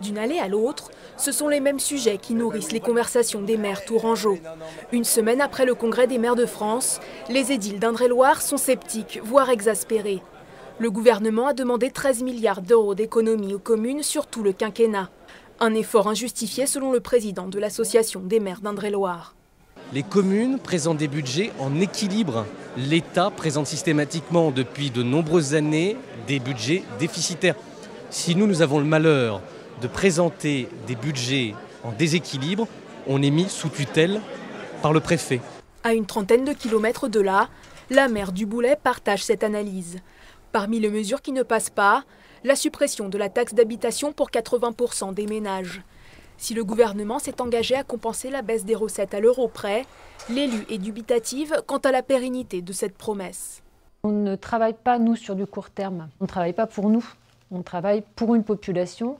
D'une allée à l'autre, ce sont les mêmes sujets qui nourrissent les conversations des maires tourangeaux. Une semaine après le congrès des maires de France, les édiles d'Indre-et-Loire sont sceptiques, voire exaspérés. Le gouvernement a demandé 13 milliards d'euros d'économies aux communes sur tout le quinquennat. Un effort injustifié selon le président de l'association des maires d'Indre-et-Loire. Les communes présentent des budgets en équilibre. L'État présente systématiquement depuis de nombreuses années des budgets déficitaires. Si nous avons le malheur de présenter des budgets en déséquilibre, on est mis sous tutelle par le préfet. À une trentaine de kilomètres de là, la maire du Boulay partage cette analyse. Parmi les mesures qui ne passent pas, la suppression de la taxe d'habitation pour 80% des ménages. Si le gouvernement s'est engagé à compenser la baisse des recettes à l'euro près, l'élu est dubitative quant à la pérennité de cette promesse. On ne travaille pas, nous, sur du court terme. On ne travaille pas pour nous. On travaille pour une population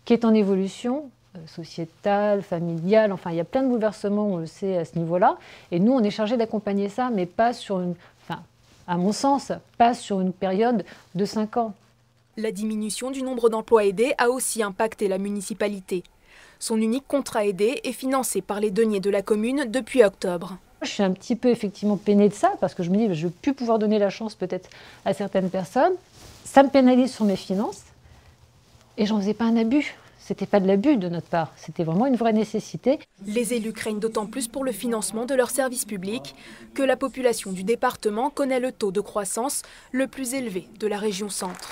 qui est en évolution sociétale, familiale. Enfin, il y a plein de bouleversements, on le sait, à ce niveau-là. Et nous, on est chargé d'accompagner ça, mais pas sur une... Enfin, à mon sens, pas sur une période de 5 ans. La diminution du nombre d'emplois aidés a aussi impacté la municipalité. Son unique contrat aidé est financé par les deniers de la commune depuis octobre. Je suis un petit peu effectivement peinée de ça parce que je me dis que je ne vais plus pouvoir donner la chance peut-être à certaines personnes. Ça me pénalise sur mes finances et j'en faisais pas un abus. C'était pas de l'abus de notre part, c'était vraiment une vraie nécessité. Les élus craignent d'autant plus pour le financement de leurs services publics que la population du département connaît le taux de croissance le plus élevé de la région Centre.